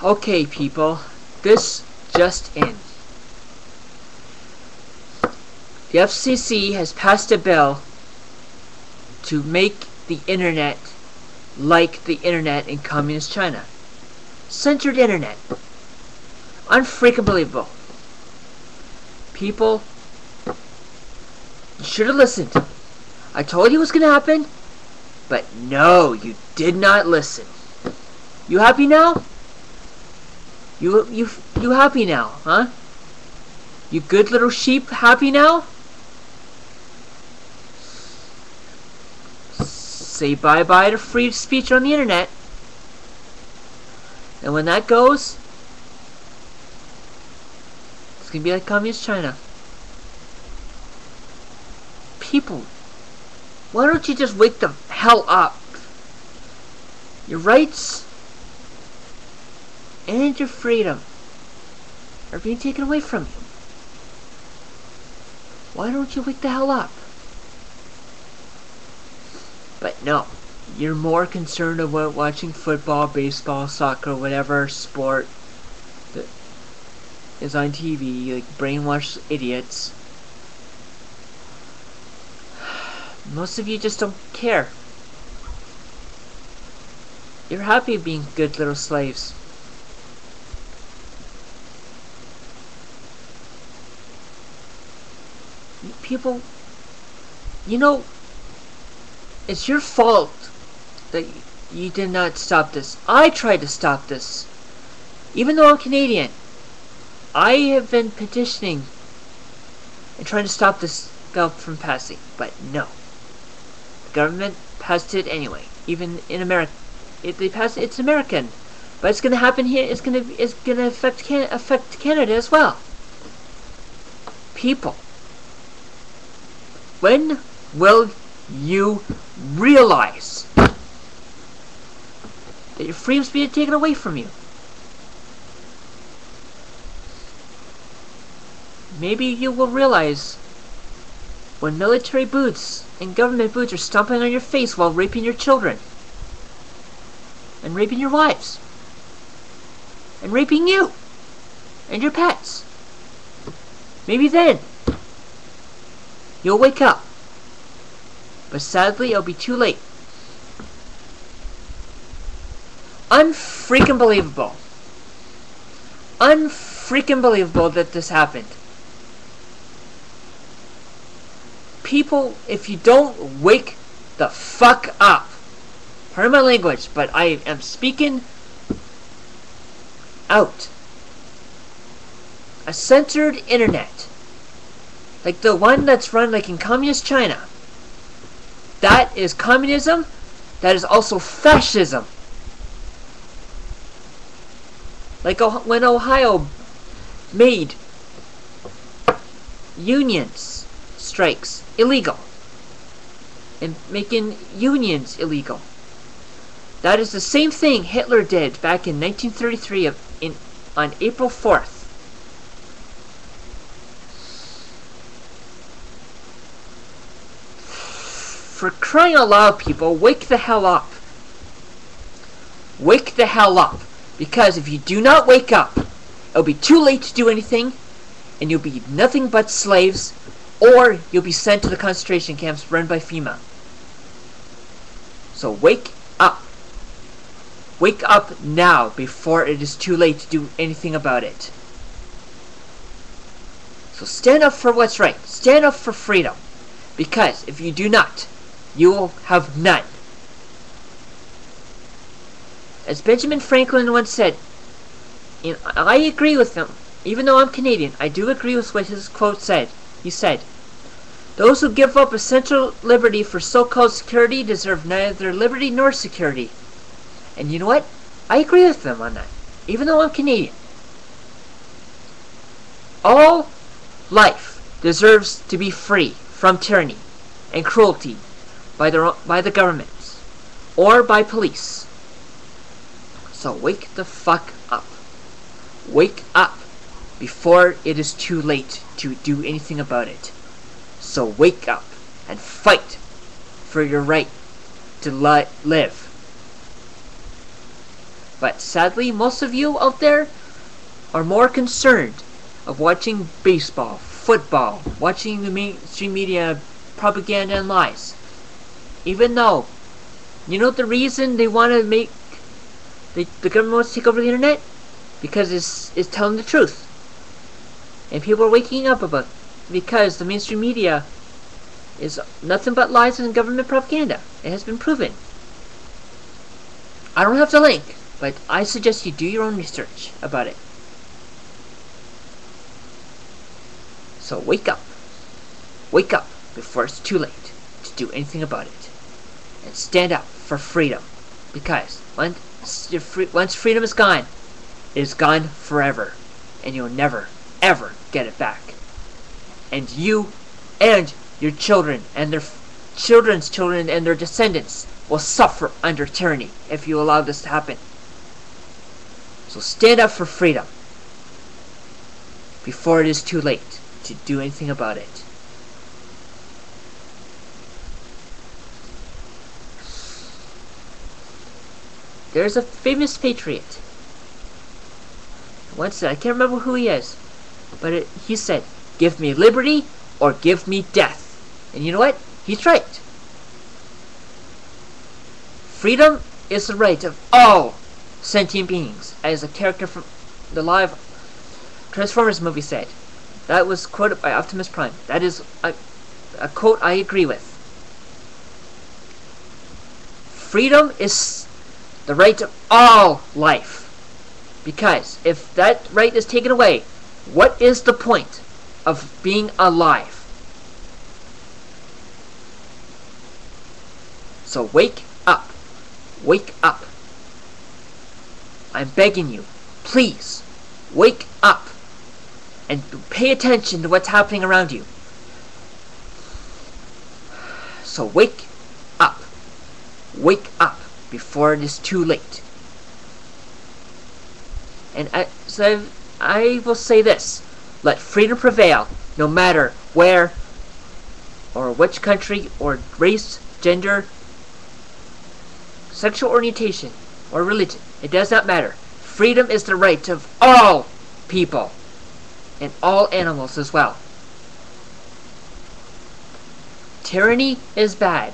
Okay, people, this just in. The FCC has passed a bill to make the internet like the internet in communist China. Censored internet. Unfreaking believable. People, you should have listened. I told you it was going to happen, but no, you did not listen. You happy now? You happy now, huh? You good little sheep happy now? Say bye-bye to free speech on the internet. And when that goes, it's going to be like communist China. People, why don't you just wake the hell up? Your rights and your freedom are being taken away from you. Why don't you wake the hell up? But no, you're more concerned about watching football, baseball, soccer, whatever sport that is on TV, like brainwashed idiots. Most of you just don't care. You're happy being good little slaves. People, you know, it's your fault that you did not stop this. I tried to stop this. Even though I'm Canadian, I have been petitioning and trying to stop this bill from passing. But no. The government passed it anyway. Even in America. They passed it, it's American. But it's going to happen here. It's going to affect Canada as well. People, when will you realize that your freedom's being taken away from you? Maybe you will realize when military boots and government boots are stomping on your face while raping your children and raping your wives and raping you and your pets. Maybe then you'll wake up. But sadly, it'll be too late. Unfreaking believable. Unfreaking believable that this happened. People, if you don't wake the fuck up. Pardon my language, but I am speaking out. A censored internet, like the one that's run like in communist China, that is communism. That is also fascism. Like when Ohio made unions strikes illegal and making unions illegal. That is the same thing Hitler did back in 1933 on April 4th. For crying out loud, people, wake the hell up. Wake the hell up. Because if you do not wake up, it'll be too late to do anything, and you'll be nothing but slaves, or you'll be sent to the concentration camps run by FEMA. So wake up. Wake up now before it is too late to do anything about it. So stand up for what's right. Stand up for freedom. Because if you do not, you will have none. As Benjamin Franklin once said, and I agree with him, even though I'm Canadian, I do agree with what his quote said. He said, "Those who give up essential liberty for so-called security deserve neither liberty nor security." And you know what? I agree with them on that, even though I'm Canadian. All life deserves to be free from tyranny and cruelty by the governments or by police. So wake the fuck up. Wake up before it is too late to do anything about it. So wake up and fight for your right to live. But sadly, most of you out there are more concerned of watching baseball, football, watching the mainstream media propaganda and lies. Even though, you know the reason they want to make, the government wants to take over the internet? Because it's telling the truth. And people are waking up about it, because the mainstream media is nothing but lies and government propaganda. It has been proven. I don't have the link, but I suggest you do your own research about it. So wake up. Wake up before it's too late to do anything about it. And stand up for freedom. Because once freedom is gone, it is gone forever. And you'll never, ever get it back. And you and your children and their children's children and their descendants will suffer under tyranny if you allow this to happen. So stand up for freedom before it is too late to do anything about it. There's a famous patriot. Once I can't remember who he is, but he said, "Give me liberty or give me death." And you know what? He's right. Freedom is the right of all sentient beings, as a character from the live Transformers movie said. That was quoted by Optimus Prime. That is a quote I agree with. Freedom is the right of all life. Because if that right is taken away, what is the point of being alive? So wake up. Wake up. I'm begging you, please, wake up and pay attention to what's happening around you. So wake up. Wake up before it is too late. And so I will say this: let freedom prevail, no matter where or which country or race, gender, sexual orientation, or religion. It does not matter. Freedom is the right of all people and all animals as well. Tyranny is bad.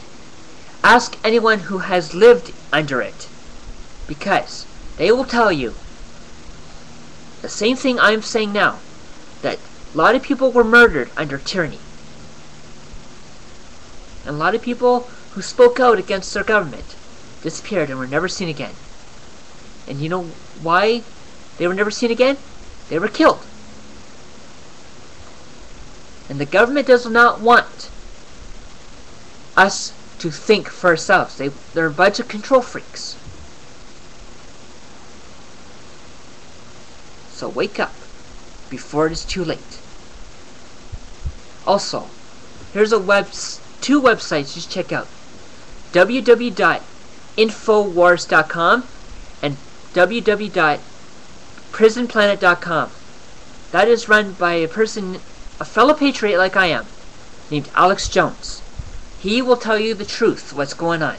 Ask anyone who has lived under it, because they will tell you the same thing I'm saying now, that a lot of people were murdered under tyranny. And a lot of people who spoke out against their government disappeared and were never seen again. And you know why they were never seen again? They were killed. And the government does not want us to think for ourselves. They're a bunch of control freaks. So wake up before it is too late. Also, here's two websites you should check out: www.infowars.com and www.prisonplanet.com. That is run by a fellow patriot like I am, named Alex Jones. He will tell you the truth, what's going on.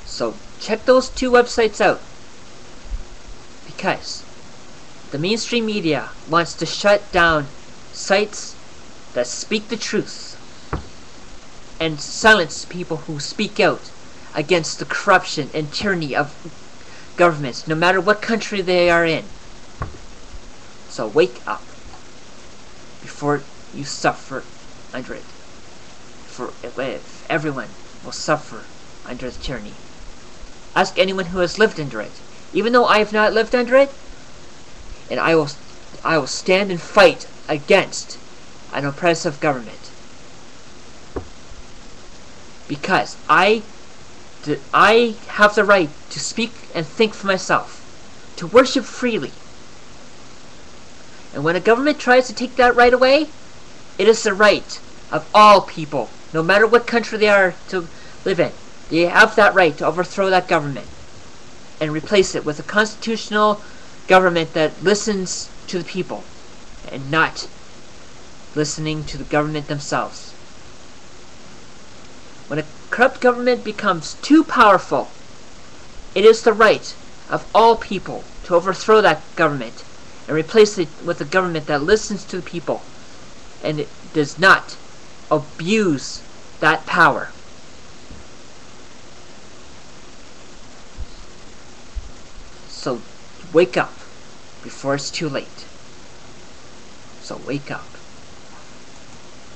So check those two websites out, because the mainstream media wants to shut down sites that speak the truth and silence people who speak out against the corruption and tyranny of governments, no matter what country they are in. So wake up before you suffer under it. For if everyone will suffer under the tyranny. Ask anyone who has lived under it. Even though I have not lived under it, and I will stand and fight against an oppressive government, because I have the right to speak and think for myself, to worship freely. And when a government tries to take that right away, it is the right of all people, no matter what country they are to live in. They have that right to overthrow that government and replace it with a constitutional government that listens to the people and not listening to the government themselves. When a corrupt government becomes too powerful, It is the right of all people to overthrow that government and replace it with a government that listens to the people and it does not abuse that power. So wake up before it's too late. So wake up.